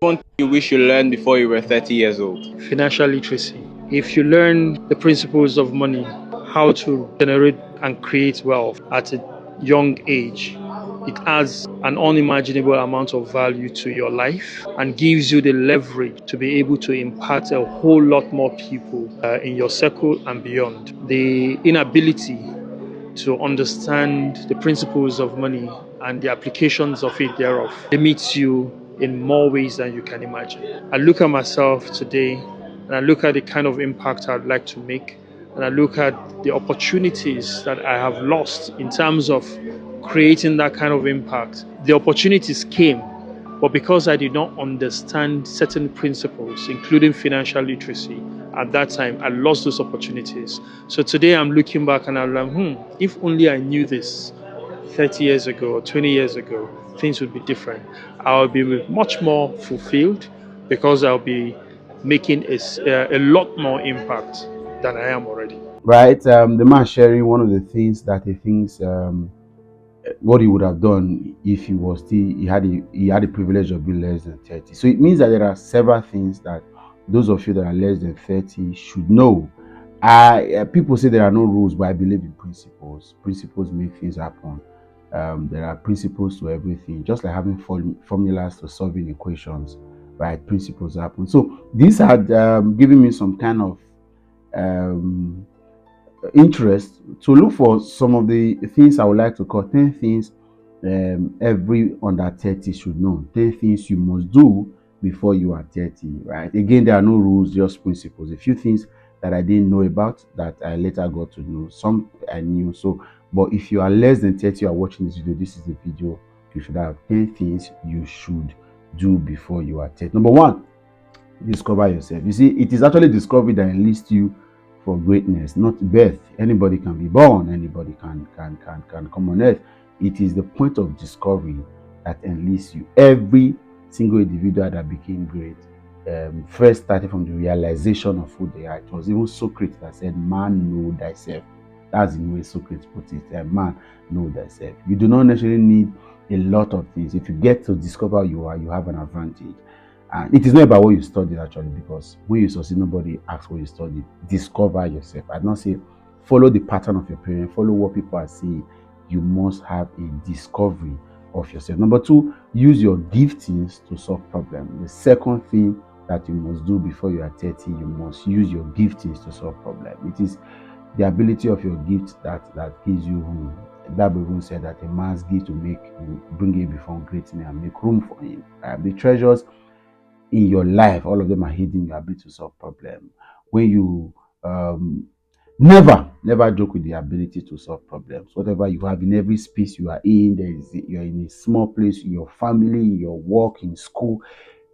One thing you wish you learned before you were 30 years old? Financial literacy. If you learn the principles of money, how to generate and create wealth at a young age, it adds an unimaginable amount of value to your life and gives you the leverage to be able to impact a whole lot more people in your circle and beyond. The inability to understand the principles of money and the applications of it thereof limits you in more ways than you can imagine. I look at myself today and I look at the kind of impact I'd like to make, and I look at the opportunities that I have lost in terms of creating that kind of impact. The opportunities came, but because I did not understand certain principles, including financial literacy, at that time, I lost those opportunities. So today I'm looking back and I'm like, if only I knew this 30 years ago or 20 years ago, things would be different. I'll be much more fulfilled because I'll be making a lot more impact than I am already. Right? The man sharing one of the things that he thinks what he would have done if he had the privilege of being less than 30. So it means that there are several things that those of you that are less than 30 should know. People say there are no rules, but I believe in principles. Principles make things happen. There are principles to everything, just like having formulas to solving equations, right? Principles happen. So this had given me some kind of um, interest to look for some of the things I would like to call 10 things every under 30 should know. 10 things you must do before you are 30, right? Again, there are no rules, just principles. A few things that I didn't know about that I later got to know. Some I knew. So, but if you are less than 30, you are watching this video, this is the video. You should have 10 things you should do before you are 30. Number one, discover yourself. You see, it is actually discovery that enlists you for greatness, not birth. Anybody can be born, anybody can come on earth. It is the point of discovery that enlists you. Every single individual that became great first started from the realization of who they are. It was even Socrates that said, "Man, know thyself." That's the way Socrates put it. Man, know thyself. You do not necessarily need a lot of things. If you get to discover who you are, you have an advantage. And it is not about what you studied actually, because when you succeed, nobody asks what you studied. Discover yourself. I'd not say follow the pattern of your parents, follow what people are saying. You must have a discovery of yourself. Number two, use your giftings to solve problems. The second thing that you must do before you are 30, you must use your giftings to solve problems. It is the ability of your gift that gives you room. The Bible even said that a man's gift will bring him before great men and make room for him. The treasures in your life, all of them are hidden in your ability to solve problems. When you never joke with the ability to solve problems. Whatever you have in every space you are in, you're in a small place, in your family, in your work, in school,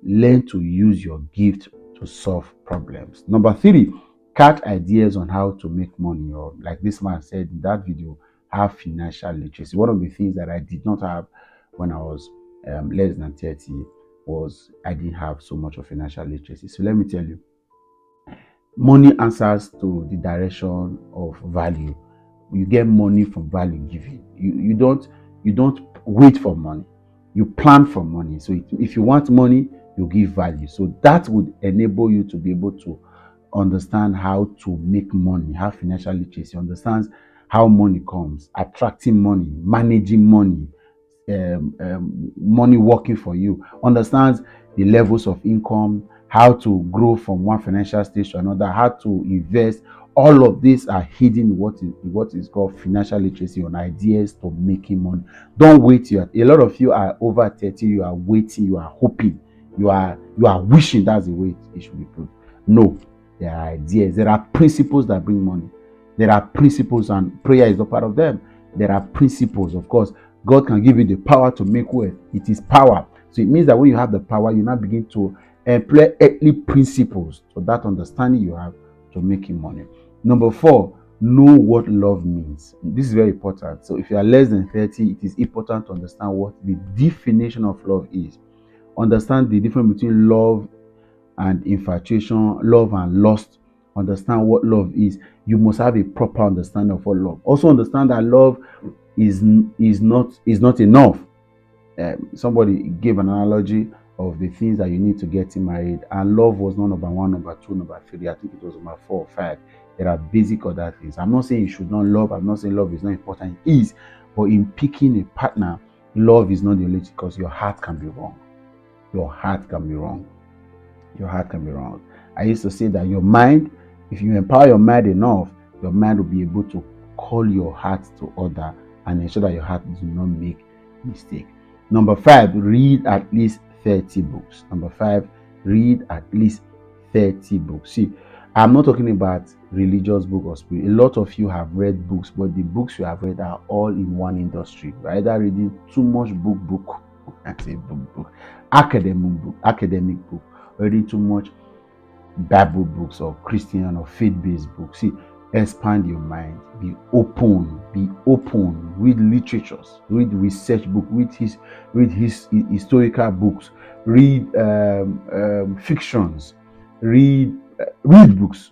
learn to use your gift to solve problems. Number three, catch ideas on how to make money, or like this man said in that video, have financial literacy. One of the things that I did not have when I was less than 30 was I didn't have so much of financial literacy. So let me tell you, money answers to the direction of value. You get money from value giving. You don't wait for money. You plan for money. So if you want money, you give value. So that would enable you to be able to understand how to make money, have financial literacy, understands how money comes, attracting money, managing money, money working for you, understands the levels of income, how to grow from one financial stage to another, how to invest. All of these are hidden in what is called financial literacy, on ideas to making money. Don't wait. A lot of you are over 30, you are waiting, you are hoping, you are wishing that's the way it should be put. No, there are ideas, there are principles that bring money. There are principles, and prayer is a part of them. There are principles, of course. God can give you the power to make wealth. It is power. So it means that when you have the power, you now begin to employ earthly principles. So that understanding you have to making money. Number four, know what love means. This is very important. So if you are less than 30, it is important to understand what the definition of love is. Understand the difference between love and infatuation, love and lust. Understand what love is. You must have a proper understanding of what love. Also understand that love is not enough. Somebody gave an analogy of the things that you need to get married, and love was not number one, number two, number three. I think it was number four or five. There are basic other things. I'm not saying you should not love. I'm not saying love is not important. It is, but in picking a partner, love is not the only thing, because your heart can be wrong. Your heart can be wrong. Your heart can be wrong. I used to say that your mind, if you empower your mind enough, your mind will be able to call your heart to order and ensure that your heart do not make mistake. Number 5, read at least 30 books. Number 5, read at least 30 books. See, I'm not talking about religious book or spirit. A lot of you have read books, but the books you have read are all in one industry. You're either reading too much book. I say book, academic book, reading too much Bible books or Christian or faith-based books. See, expand your mind. Be open. Read literatures. Read research books. Read historical books. Read fictions. Read books.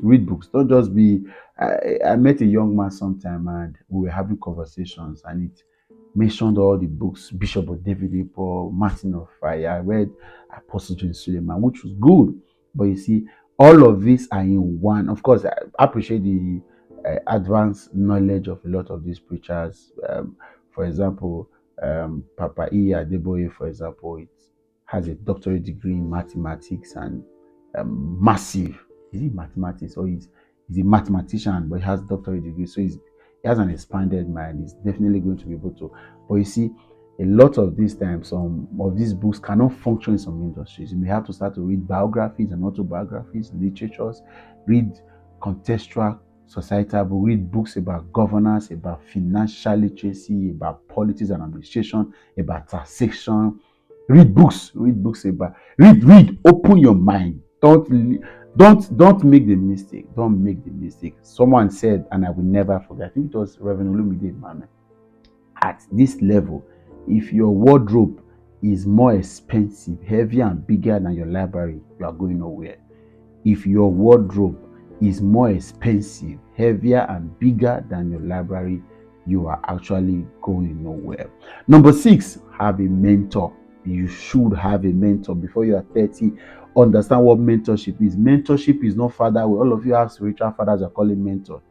Don't just be. I met a young man sometime, and we were having conversations, and it mentioned all the books: Bishop of David, Paul, Martin of Fire. I read Apostle John Suleiman, which was good. But you see, all of these are in one. Of course, I appreciate the advanced knowledge of a lot of these preachers. For example, Papa E. Adeboye, for example, it has a doctorate degree in mathematics and massive. Is he mathematics or he's a mathematician, but he has doctorate degree, so he has an expanded mind. He's definitely going to be able to. But you see, a lot of these times, some of these books cannot function in some industries. You may have to start to read biographies and autobiographies, literatures, read contextual societal books, read books about governance, about financial literacy, about politics and administration, about taxation. Read books about open your mind. Don't make the mistake. Don't make the mistake. Someone said, and I will never forget, I think it was Reverend Olumide Emmanuel, at this level, if your wardrobe is more expensive, heavier and bigger than your library, you are going nowhere. If your wardrobe is more expensive, heavier and bigger than your library, you are actually going nowhere. Number 6, have a mentor. You should have a mentor before you are 30. Understand what mentorship is. Mentorship is not father. All of you have spiritual fathers are calling mentor.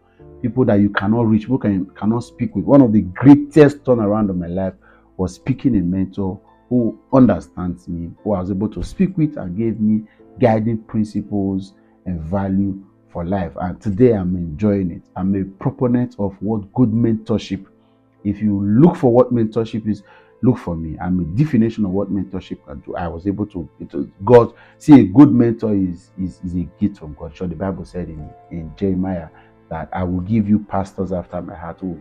People that you cannot reach, people cannot speak with. One of the greatest turnaround of my life was speaking a mentor who understands me, who I was able to speak with and gave me guiding principles and value for life. And today I'm enjoying it. I'm a proponent of what good mentorship. If you look for what mentorship is, look for me. I'm a definition of what mentorship can do. I was able to, God, see, a good mentor is a gift from God. Sure, the Bible said in Jeremiah that I will give you pastors after my heart who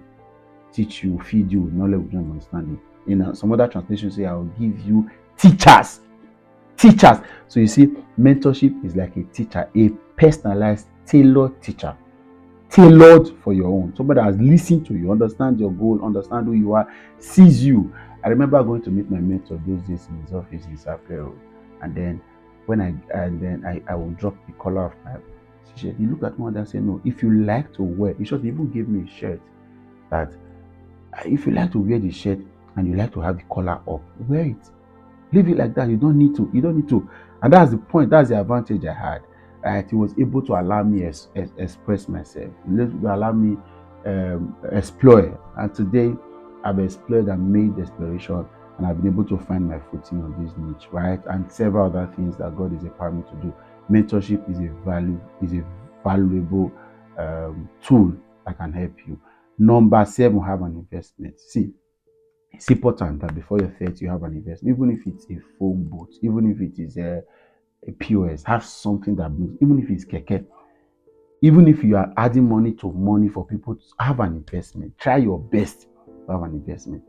teach you, feed you with knowledge and understanding. In some other translations say I will give you teachers. So you see, mentorship is like a teacher, a personalized, tailored teacher, tailored for your own. Somebody that has listened to you, understand your goal, understand who you are, sees you. I remember going to meet my mentor those days in his office in Sapele Road, and then I would drop the collar of my t-shirt. He looked at me and said, "No, if you like to wear," he should even give me a shirt that if you like to wear the shirt and you like to have the collar up, wear it. Leave it like that. You don't need to. And that's the point. That's the advantage I had. Right? He was able to allow me express myself. He allow me explore. And today, I've explored and made exploration, and I've been able to find my footing on this niche, right? And several other things that God is empowering me to do. Mentorship is a valuable tool that can help you. Number 7, have an investment. See, it's important that before you're 30, you have an investment. Even if it's a phone booth, even if it is a POS, have something that moves. Even if it's keke, even if you are adding money to money for people to have an investment, try your best to have an investment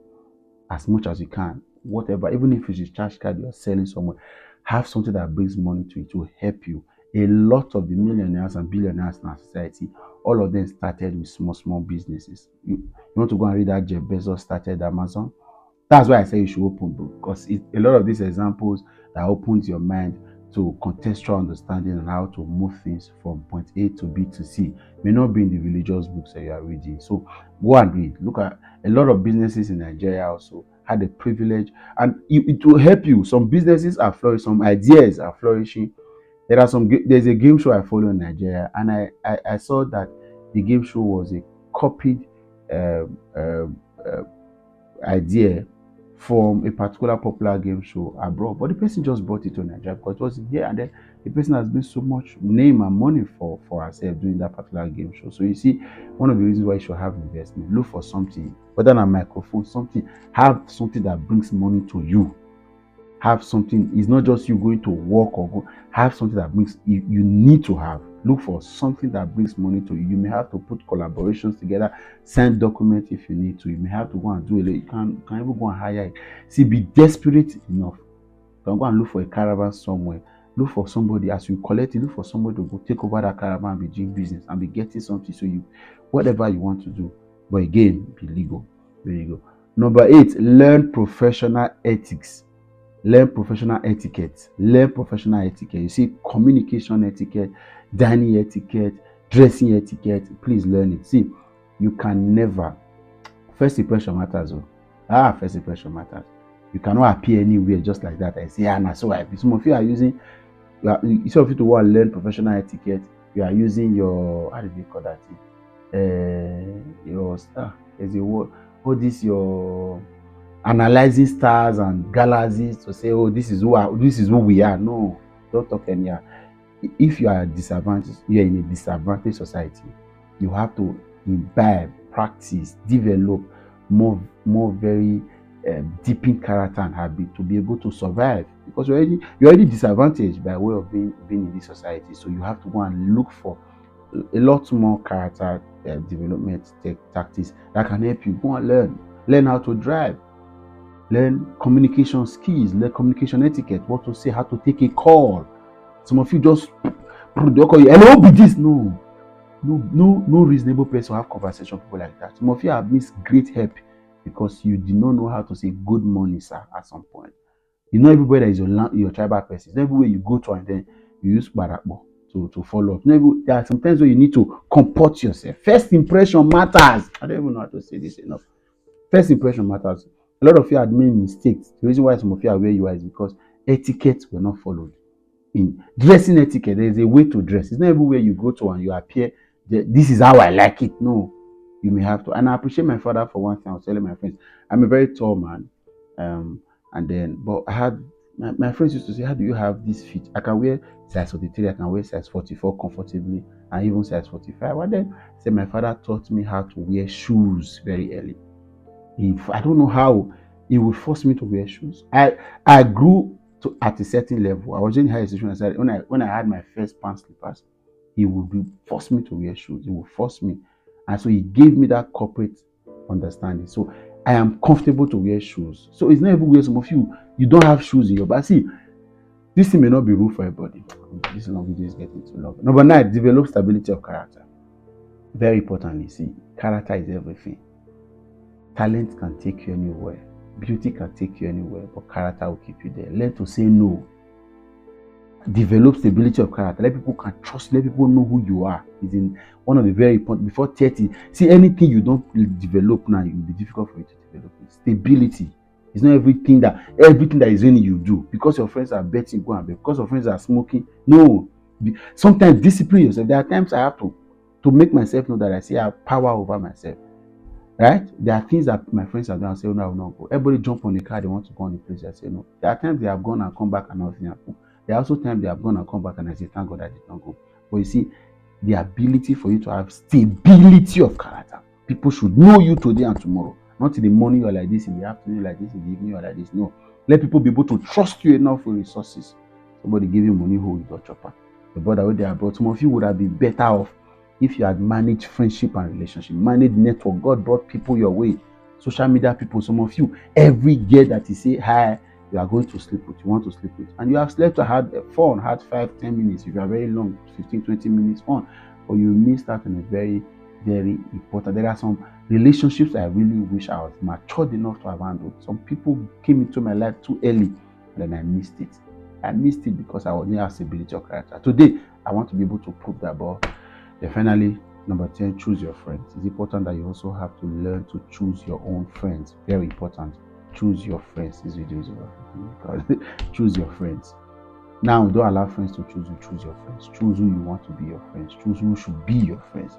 as much as you can. Whatever, even if it's a charge card you're selling somewhere, have something that brings money to it to help you. A lot of the millionaires and billionaires in our society, all of them started with small businesses. You want to go and read that Jeff Bezos started Amazon? That's why I say you should open book, because a lot of these examples that opens your mind to contextual understanding and how to move things from point A to B to C may not be in the religious books that you are reading. So go and read. Look at a lot of businesses in Nigeria also had the privilege, and it will help you. Some businesses are flourishing, some ideas are flourishing. There's a game show I follow in Nigeria, and I saw that the game show was a copied um, um, uh, idea from a particular popular game show abroad, but the person just brought it to Nigeria because it was here, and then the person has made so much name and money for herself doing that particular game show. So you see, one of the reasons why you should have investment, look for something, whether than a microphone, something, have something that brings money to you. Have something, it's not just you going to work or go, have something that brings, you need to have, look for something that brings money to you. You may have to put collaborations together, send documents if you need to. You may have to go and do it. You can even go and hire it. See, be desperate enough. You can go and look for a caravan somewhere. Look for somebody, as you collect it, look for somebody to go take over that caravan and be doing business and be getting something. So you, whatever you want to do, but again, be legal. Be legal. Number 8, learn professional ethics. Learn professional etiquette. Learn professional etiquette. You see, communication etiquette, dining etiquette, dressing etiquette. Please learn it. See, you can never. First impression matters. First impression matters. You cannot appear anywhere just like that and say, nah, so I. Some of you are using. Instead of you to want to learn professional etiquette, you are using your, how do you call that thing? There's a word. Oh, this your analyzing stars and galaxies to say, oh, this is who we are. No, don't talk anyhow. If you are disadvantaged, you are in a disadvantaged society, you have to imbibe, practice, develop more very deepened character and habit to be able to survive, because you're already disadvantaged by way of being in this society. So you have to go and look for a lot more character development tactics that can help you. Go and learn how to drive. Learn communication skills, learn communication etiquette, what to say, how to take a call. Some of you just, they'll call you, hello, be this. No reasonable person will have conversation with people like that. Some of you have missed great help because you did not know how to say good morning, sir, at some point. You know, everybody that is your tribal person. It's not everywhere you go to and then you use barakbo to follow up. There are sometimes where you need to comport yourself. First impression matters. I don't even know how to say this enough. First impression matters. A lot of you had made mistakes. The reason why some of you are where you are is because etiquette were not followed. In dressing etiquette, there is a way to dress. It's not everywhere you go to and you appear, this is how I like it. No, you may have to. And I appreciate my father for one thing. I was telling my friends, I'm a very tall man. But I had, my friends used to say, how do you have this fit? I can wear size 43, I can wear size 44 comfortably, and even size 45. And then my father taught me how to wear shoes very early. I don't know how he would force me to wear shoes. I grew at a certain level. I was in higher institution. I said when I had my first pants slippers, he would force me to wear shoes. He would force me, and so he gave me that corporate understanding. So I am comfortable to wear shoes. So it's not everywhere. Some of you don't have shoes in your bag. See, this thing may not be rule for everybody. This video is getting too long. Number 9, develop stability of character. Very importantly, see, character is everything. Talent can take you anywhere. Beauty can take you anywhere, but character will keep you there. Learn to say no. Develop stability of character. Let people can trust. Let people know who you are. Is in one of the very important. Before 30, see, anything you don't develop now, it will be difficult for you to develop it. Stability. It's not everything that is in you do. Because your friends are betting, go and bet. Because your friends are smoking, no. Sometimes discipline yourself. There are times I have to make myself know that I say I have power over myself. Right? There are things that my friends have done and say, oh, no, I will not go. Everybody jump on the car, they want to go on the place. I say no. There are times they have gone and come back and nothing happened. There are also times they have gone and come back and I say, thank God I did not go. But you see, the ability for you to have stability of character. People should know you today and tomorrow. Not in the morning you're like this, in the afternoon you're like this, in the evening you're like this. No. Let people be able to trust you enough for resources. Somebody give you money, hold your chopper. The brother where they are brought, some of you would have been better off if you had managed friendship and relationship, managed network. God brought people your way. Social media people, some of you, every girl that you say hi, you are going to sleep with, you want to sleep with. And you have slept or had fun, had 5-10 minutes. If you are very long, 15-20 minutes fun. But you missed out on a very, very important. There are some relationships I really wish I was matured enough to have handled. Some people came into my life too early, and then I missed it. I missed it because I was near stability of character. Today, I want to be able to prove that. But then finally, number 10, choose your friends. It's important that you also have to learn to choose your own friends. Very important. choose your friends. This video is over because choose your friends. Now, don't allow friends to choose you. Choose your friends. Choose who you want to be your friends. Choose who should be your friends.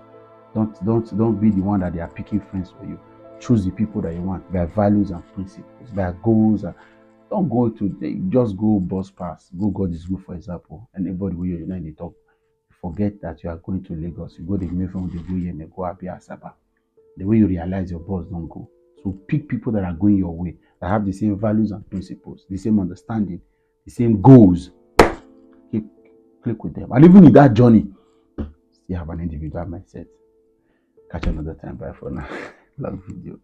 Don't be the one that they are picking friends for you. Choose the people that you want, their values and principles, their goals. Don't go to just go bus pass. Go God is good, for example. And everybody where you know they talk. Forget that you are going to Lagos. You go the Mayfair, they go here, and go Abia Asaba. The way you realize your boss don't go. So pick people that are going your way, that have the same values and principles, the same understanding, the same goals. Click with them. And even in that journey, still have an individual mindset. Catch you another time. Bye for now. Love video.